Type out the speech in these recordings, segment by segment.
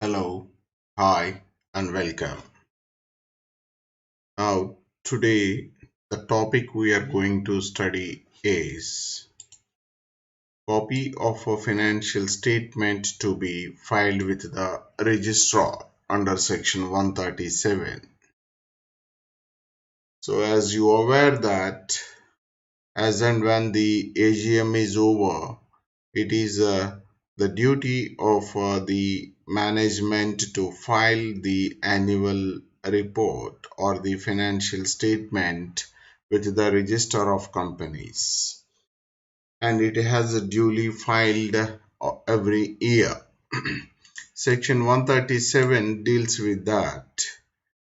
Hello, hi, and welcome. Now, today, the topic we are going to study is copy of a financial statement to be filed with the registrar under section 137. So, as you are aware that as and when the AGM is over, it is the duty of the management to file the annual report or the financial statement with the register of companies, and it has duly filed every year. Section 137 deals with that,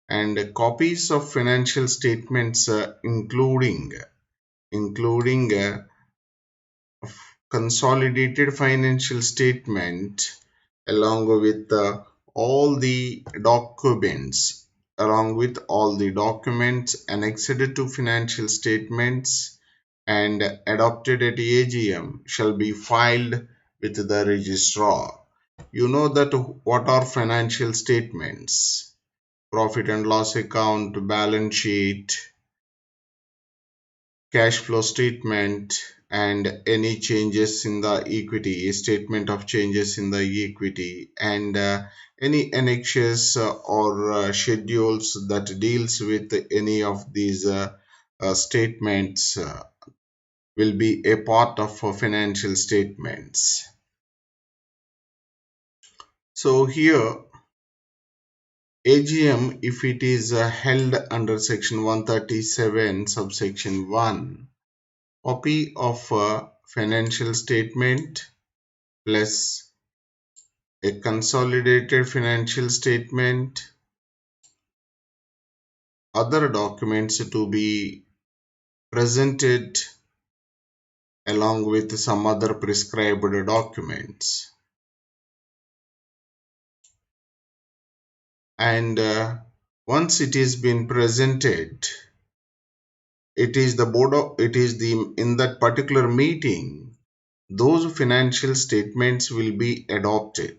and copies of financial statements including consolidated financial statement along with all the documents annexed to financial statements and adopted at AGM shall be filed with the registrar. You know that what are financial statements? Profit and loss account, balance sheet, cash flow statement, and any changes in the equity, statement of changes in the equity, and any annexes or schedules that deals with any of these statements will be a part of financial statements. So here AGM, if it is held under section 137 subsection 1, copy of a financial statement plus a consolidated financial statement, other documents to be presented along with some other prescribed documents. And once it is been presented, it is the in that particular meeting those financial statements will be adopted.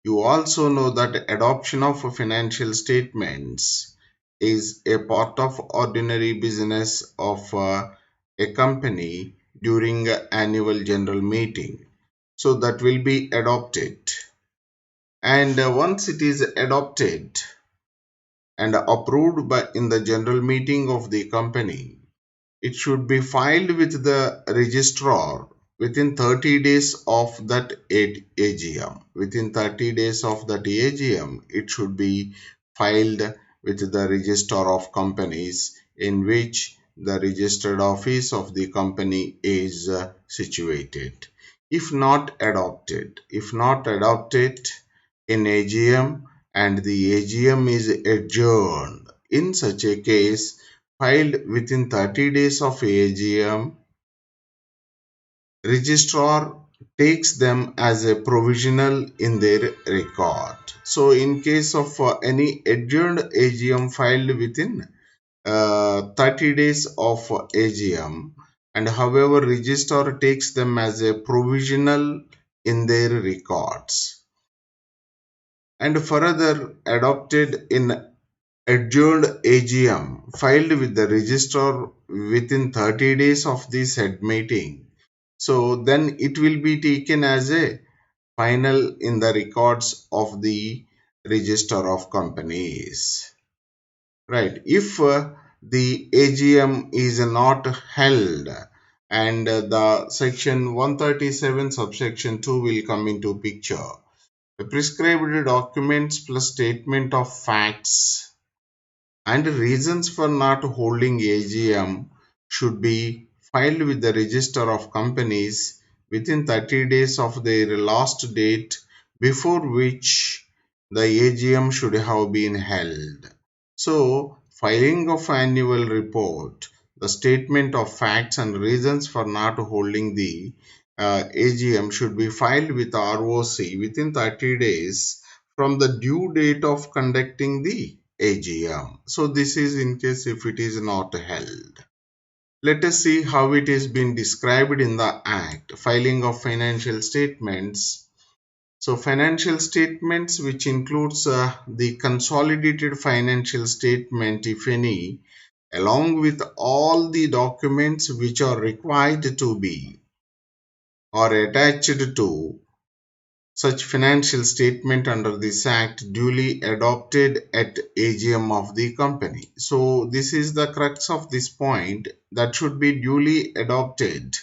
You also know that adoption of financial statements is a part of ordinary business of a company during annual general meeting. So that will be adopted. And once it is adopted and approved by in the general meeting of the company, it should be filed with the registrar within 30 days of that AGM. Within 30 days of that AGM, it should be filed with the register of companies in which the registered office of the company is situated. If not adopted in AGM and the AGM is adjourned, in such a case, filed within 30 days of AGM, registrar takes them as a provisional in their record. So in case of any adjourned AGM filed within 30 days of AGM, and however registrar takes them as a provisional in their records, and further adopted in adjourned AGM filed with the registrar within 30 days of the said meeting. So then it will be taken as a final in the records of the register of companies. Right. If the AGM is not held and the section 137 subsection 2 will come into picture. The prescribed documents plus statement of facts and reasons for not holding AGM should be filed with the register of companies within 30 days of their last date before which the AGM should have been held. So, filing of annual report, the statement of facts and reasons for not holding the AGM should be filed with ROC within 30 days from the due date of conducting the AGM. So this is in case if it is not held. Let us see how it is been described in the Act, filing of financial statements. So financial statements, which includes the consolidated financial statement, if any, along with all the documents which are required to be or attached to such financial statement under this act duly adopted at AGM of the company. So this is the crux of this point, that should be duly adopted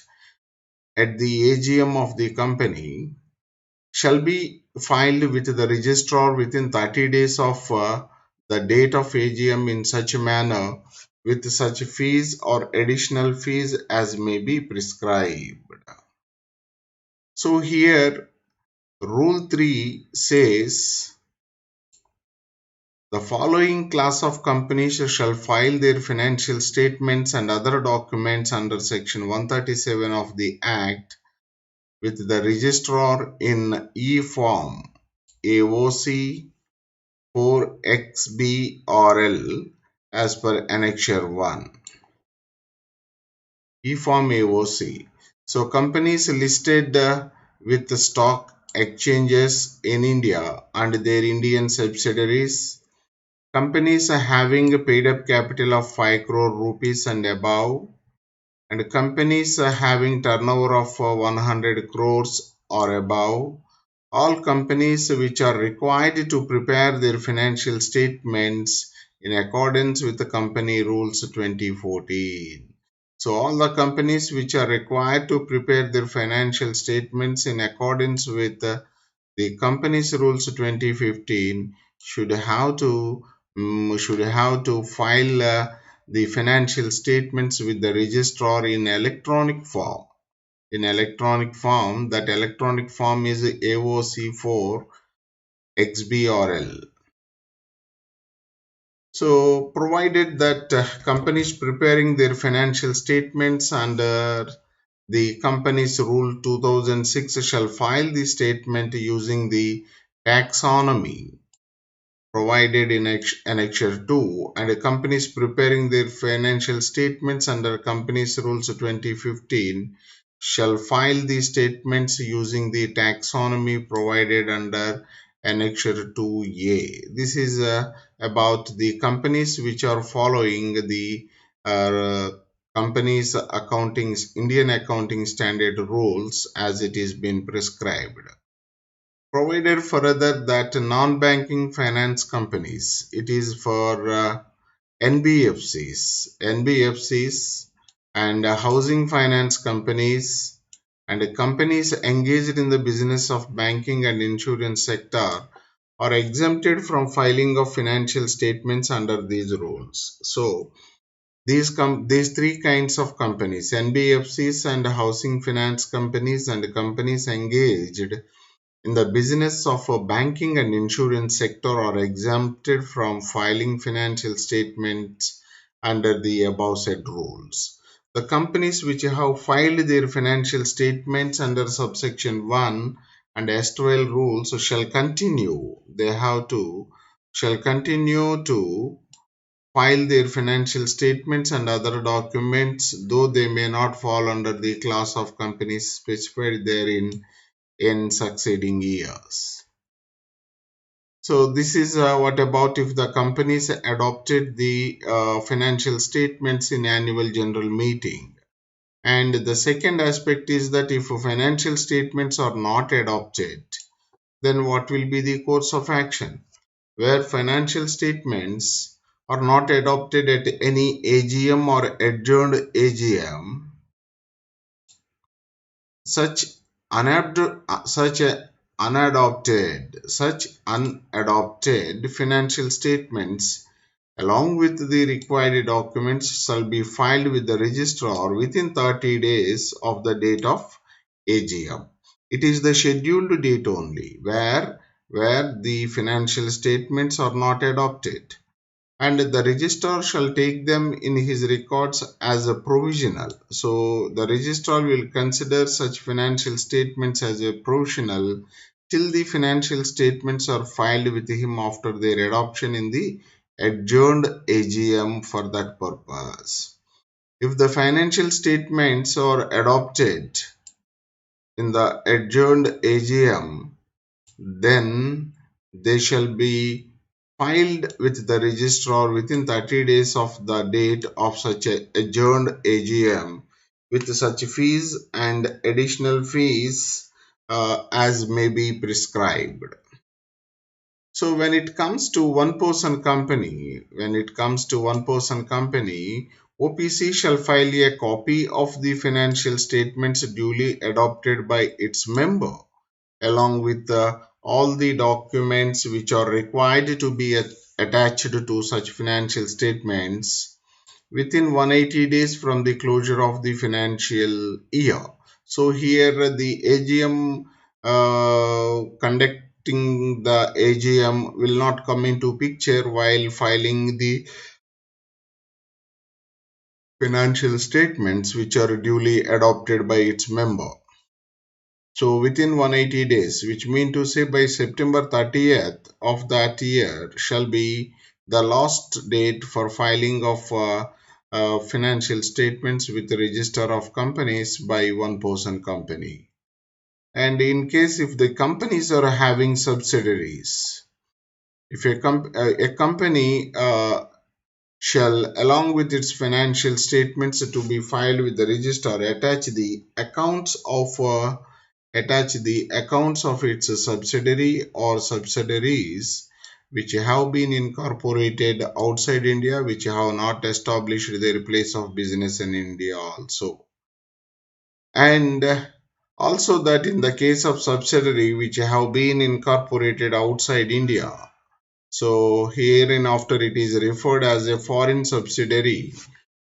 at the AGM of the company, shall be filed with the registrar within 30 days of the date of AGM in such a manner, with such fees or additional fees as may be prescribed. So here Rule 3 says the following class of companies shall file their financial statements and other documents under Section 137 of the Act with the registrar in e-form AOC 4XBRL as per Annexure 1. E-form AOC. So companies listed with the stock exchanges in India and their Indian subsidiaries, companies having a paid up capital of 5 crore rupees and above, and companies having turnover of 100 crores or above, all companies which are required to prepare their financial statements in accordance with the company rules 2014. So all the companies which are required to prepare their financial statements in accordance with the company's rules 2015 should have to file the financial statements with the registrar in electronic form. That electronic form is AOC4 XBRL. So provided that companies preparing their financial statements under the company's rule 2006 shall file the statement using the taxonomy provided in Annexure 2, and companies preparing their financial statements under Companies Rules 2015 shall file the statements using the taxonomy provided under Annexure 2A. This is about the companies which are following the uh, companies accounting Indian accounting standard rules as it is been prescribed. Provided further that non-banking finance companies, it is for NBFCs and housing finance companies and companies engaged in the business of banking and insurance sector are exempted from filing of financial statements under these rules. So these three kinds of companies, NBFCs and housing finance companies and companies engaged in the business of a banking and insurance sector are exempted from filing financial statements under the above said rules. The companies which have filed their financial statements under subsection 1 and S12 rules shall continue to file their financial statements and other documents, though they may not fall under the class of companies specified therein in succeeding years. So this is what about if the companies adopted the financial statements in annual general meeting. And the second aspect is that if financial statements are not adopted, then what will be the course of action? Where financial statements are not adopted at any AGM or adjourned AGM, such unadopted financial statements along with the required documents shall be filed with the registrar within 30 days of the date of AGM. It is the scheduled date only where the financial statements are not adopted, and the registrar shall take them in his records as a provisional. So the registrar will consider such financial statements as a provisional till the financial statements are filed with him after their adoption in the adjourned AGM for that purpose. If the financial statements are adopted in the adjourned AGM, then they shall be filed with the registrar within 30 days of the date of such a adjourned AGM, with such fees and additional fees as may be prescribed. So when it comes to one person company, OPC shall file a copy of the financial statements duly adopted by its member, along with all the documents which are required to be attached to such financial statements within 180 days from the closure of the financial year. So here the AGM conducting the AGM will not come into picture while filing the financial statements which are duly adopted by its member. So within 180 days, which mean to say by September 30th of that year shall be the last date for filing of financial statements with the register of companies by one person company. And in case if the companies are having subsidiaries, if a company shall, along with its financial statements to be filed with the register, attach the accounts of its subsidiary or subsidiaries which have been incorporated outside India, which have not established their place of business in India also. And also that in the case of subsidiary which have been incorporated outside India, so hereinafter it is referred as a foreign subsidiary,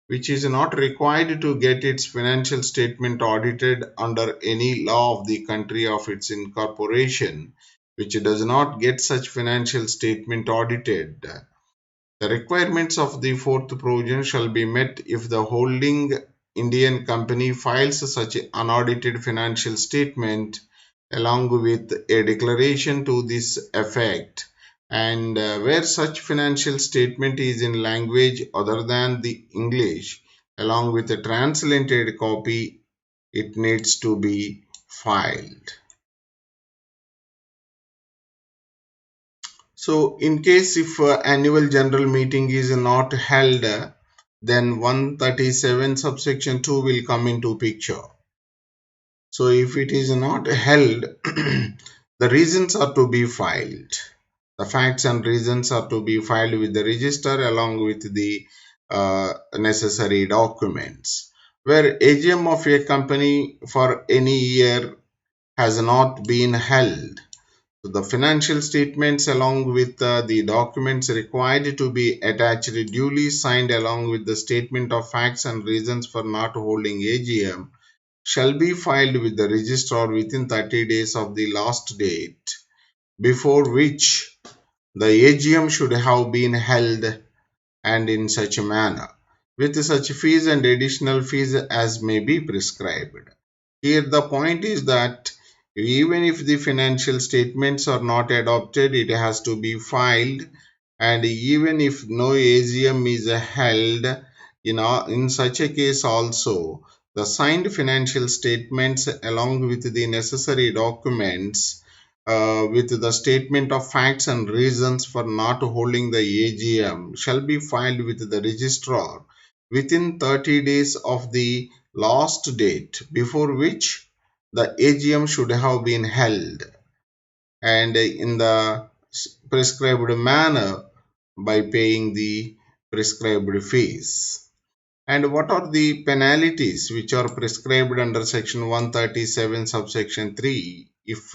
which is not required to get its financial statement audited under any law of the country of its incorporation, which does not get such financial statement audited. The requirements of the fourth provision shall be met if the holding Indian company files such unaudited financial statement along with a declaration to this effect, and where such financial statement is in language other than the English along with a translated copy, it needs to be filed. So in case if annual general meeting is not held, then 137 subsection 2 will come into picture. So if it is not held, the reasons are to be filed. The facts and reasons are to be filed with the register along with the necessary documents. Where AGM of a company for any year has not been held, so the financial statements along with the documents required to be attached duly signed along with the statement of facts and reasons for not holding AGM shall be filed with the registrar within 30 days of the last date before which the AGM should have been held, and in such a manner, with such fees and additional fees as may be prescribed. Here the point is that even if the financial statements are not adopted, it has to be filed, and even if no AGM is held, in such a case also, the signed financial statements along with the necessary documents with the statement of facts and reasons for not holding the AGM shall be filed with the registrar within 30 days of the last date before which the AGM should have been held, and in the prescribed manner by paying the prescribed fees. And what are the penalties which are prescribed under section 137 subsection 3 if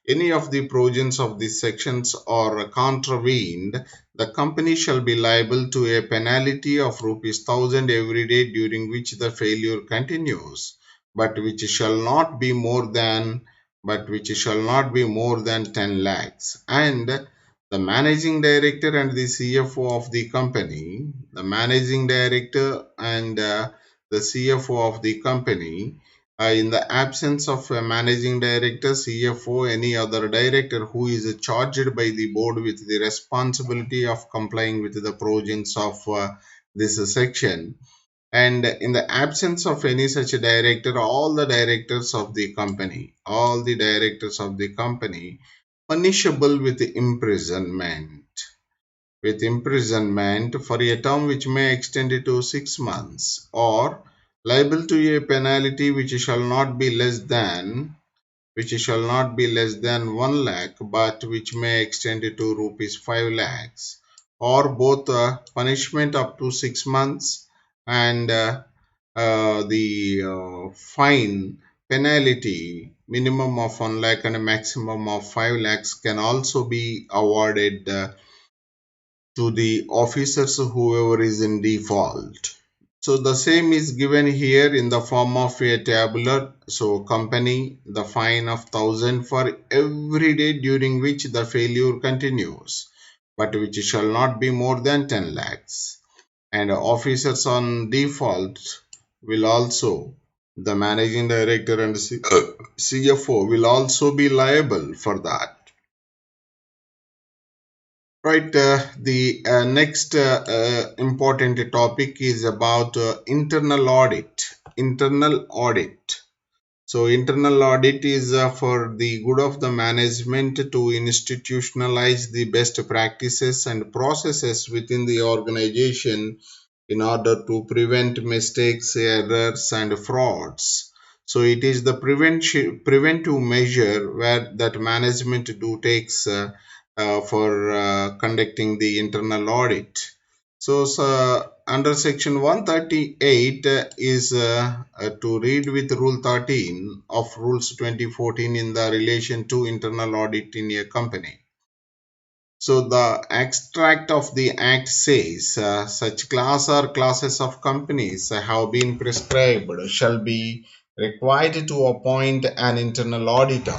any of the provisions of these sections are contravened? The company shall be liable to a penalty of rupees 1000 every day during which the failure continues, but which shall not be more than 10 lakhs. And the managing director and the CFO of the company, the managing director and the CFO of the company, in the absence of a managing director, CFO, any other director who is charged by the board with the responsibility of complying with the provisions of this section, and in the absence of any such director, all the directors of the company punishable with imprisonment for a term which may extend to 6 months, or liable to a penalty which shall not be less than 1 lakh, but which may extend to rupees 5 lakhs, or both punishment up to 6 months and the fine penalty minimum of 1 lakh and a maximum of 5 lakhs can also be awarded to the officers whoever is in default. So the same is given here in the form of a tabular. So company, the fine of 1,000 for every day during which the failure continues, but which shall not be more than 10 lakhs. And officers on default will also, the managing director and CFO will also be liable for that. Right, the next important topic is about internal audit. Internal audit. So, internal audit is for the good of the management to institutionalize the best practices and processes within the organization in order to prevent mistakes, errors, and frauds. So, it is the preventive measure where that management do takes for conducting the internal audit. So, under section 138 is to read with rule 13 of rules 2014 in the relation to internal audit in a company. So the extract of the act says such class or classes of companies have been prescribed shall be required to appoint an internal auditor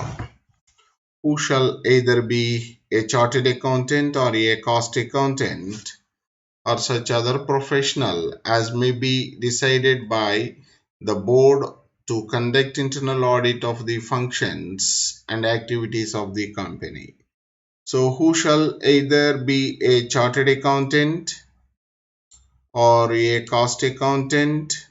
who shall either be a chartered accountant or a cost accountant or such other professional as may be decided by the board to conduct internal audit of the functions and activities of the company. So, who shall either be a chartered accountant or a cost accountant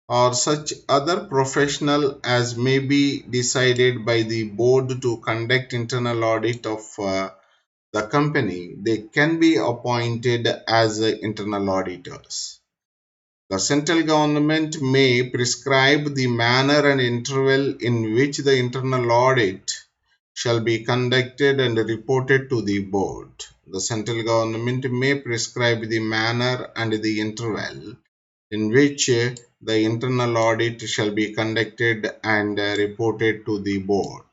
or such other professional as may be decided by the board to conduct internal audit of the company, they can be appointed as internal auditors. The central government may prescribe the manner and interval in which the internal audit shall be conducted and reported to the board. The central government may prescribe the manner and the interval in which the internal audit shall be conducted and reported to the board.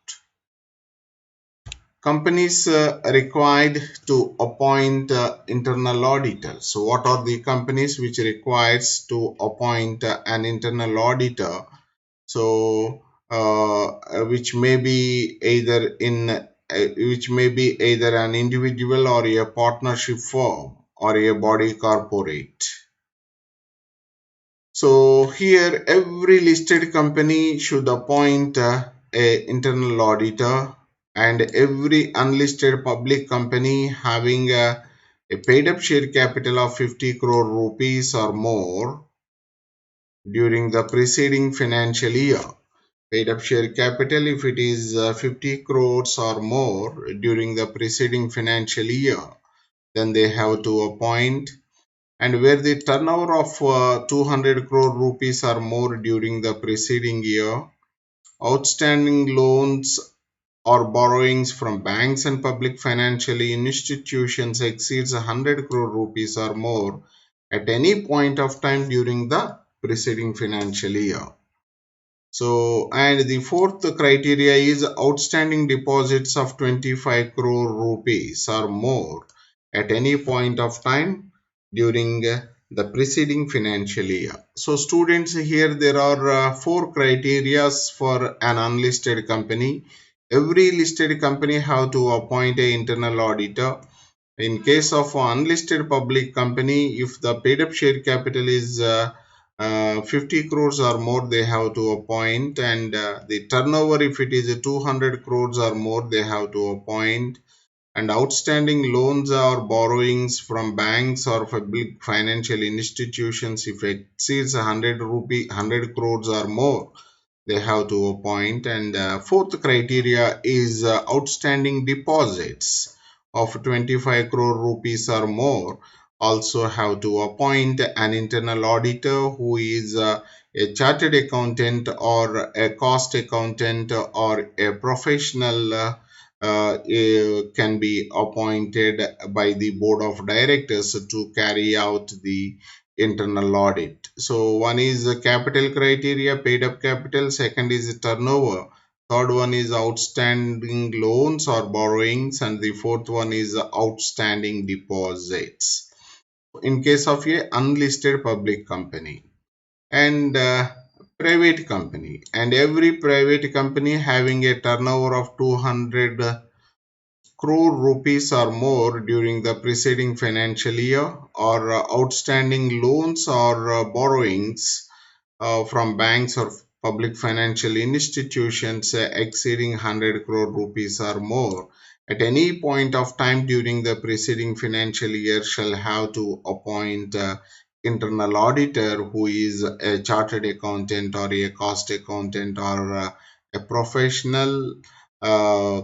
Companies required to appoint internal auditors. So what are the companies which requires to appoint an internal auditor? So which may be either an individual or a partnership firm or a body corporate. So here every listed company should appoint a internal auditor, and every unlisted public company having a paid up share capital of 50 crore rupees or more during the preceding financial year. Paid up share capital if it is 50 crores or more during the preceding financial year, then they have to appoint. And where the turnover of 200 crore rupees or more during the preceding year, outstanding loans or borrowings from banks and public financial institutions exceeds 100 crore rupees or more at any point of time during the preceding financial year. So, and the fourth criteria is outstanding deposits of 25 crore rupees or more at any point of time during the preceding financial year. So, students, here there are four criteria for an unlisted company. Every listed company have to appoint an internal auditor. In case of unlisted public company, if the paid up share capital is 50 crores or more, they have to appoint, and the turnover, if it is 200 crores or more, they have to appoint, and outstanding loans or borrowings from banks or public financial institutions if it exceeds 100 crores or more, they have to appoint. And fourth criteria is outstanding deposits of 25 crore rupees or more also have to appoint an internal auditor who is a chartered accountant or a cost accountant or a professional can be appointed by the board of directors to carry out the internal audit. So one is the capital criteria, paid up capital. Second is turnover. Third one is outstanding loans or borrowings, and the fourth one is outstanding deposits. In case of a unlisted public company and private company, and every private company having a turnover of 200 crore rupees or more during the preceding financial year, or outstanding loans or borrowings from banks or public financial institutions exceeding 100 crore rupees or more at any point of time during the preceding financial year shall have to appoint internal auditor who is a chartered accountant or a cost accountant or a professional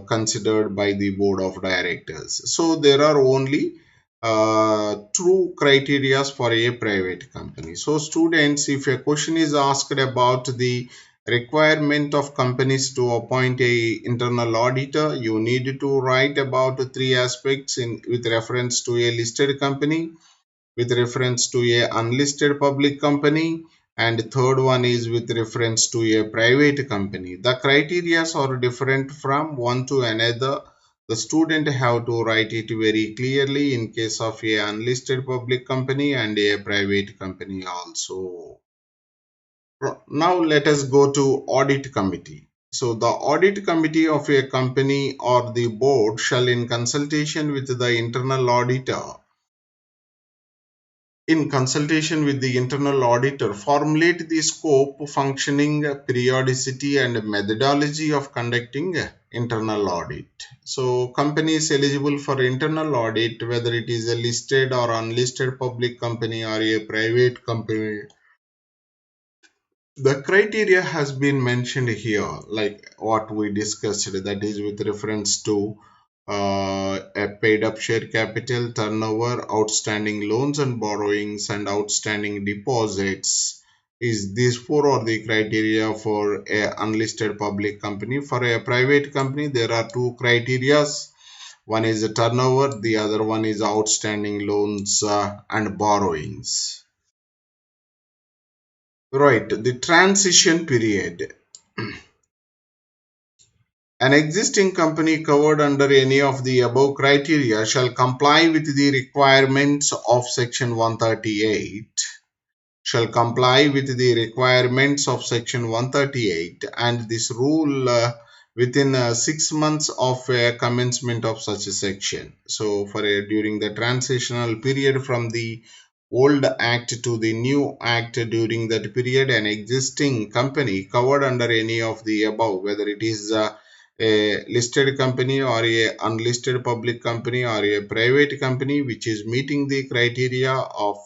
considered by the board of directors. So there are only true criteria for a private company. So students, if a question is asked about the requirement of companies to appoint a internal auditor, you need to write about three aspects in with reference to a listed company, with reference to a unlisted public company, and third one is with reference to a private company. The criteria are different from one to another. The student have to write it very clearly in case of a unlisted public company and a private company also. Now let us go to audit committee. So the audit committee of a company or the board shall, in consultation with the internal auditor, formulate the scope, functioning, periodicity, and methodology of conducting internal audit. So, companies eligible for internal audit, whether it is a listed or unlisted public company or a private company, the criteria has been mentioned here, like what we discussed, that is with reference to a paid up share capital, turnover, outstanding loans and borrowings, and outstanding deposits. Is these four are the criteria for a unlisted public company. For a private company, there are two criteria. One is the turnover, the other one is outstanding loans and borrowings. Right, the transition period. An existing company covered under any of the above criteria shall comply with the requirements of Section 138, Section 138, and this rule within 6 months of commencement of such a section. So, during the transitional period from the old act to the new act, during that period, an existing company covered under any of the above, whether it is a listed company or a unlisted public company or a private company which is meeting the criteria of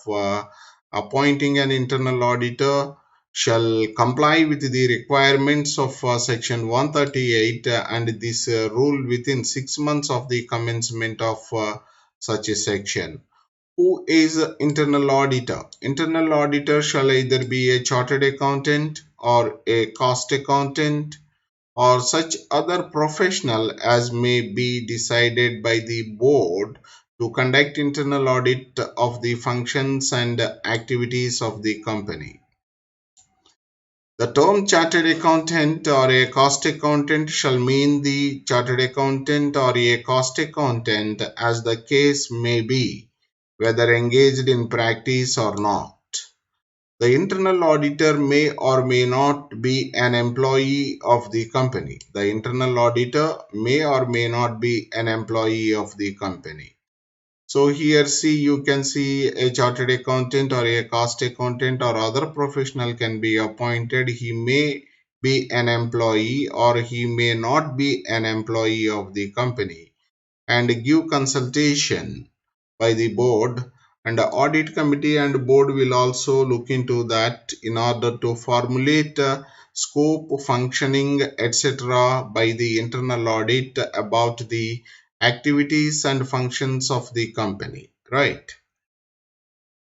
appointing an internal auditor, shall comply with the requirements of section 138 and this rule within 6 months of the commencement of such a section. Who is internal auditor? Internal auditor shall either be a chartered accountant or a cost accountant or such other professional as may be decided by the board to conduct internal audit of the functions and activities of the company. The term chartered accountant or a cost accountant shall mean the chartered accountant or a cost accountant as the case may be, whether engaged in practice or not. The internal auditor may or may not be an employee of the company. The internal auditor may or may not be an employee of the company. So here see, you can see a chartered accountant or a cost accountant or other professional can be appointed. He may be an employee or he may not be an employee of the company and give consultation by the board, and the audit committee and board will also look into that in order to formulate scope, functioning, etc. by the internal audit about the activities and functions of the company, right?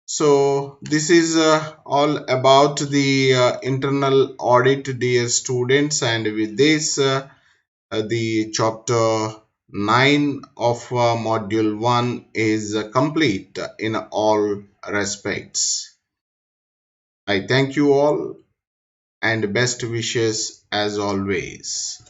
So this is all about the internal audit, dear students, and with this the chapter 9 of module 1 is complete in all respects. I thank you all and best wishes as always.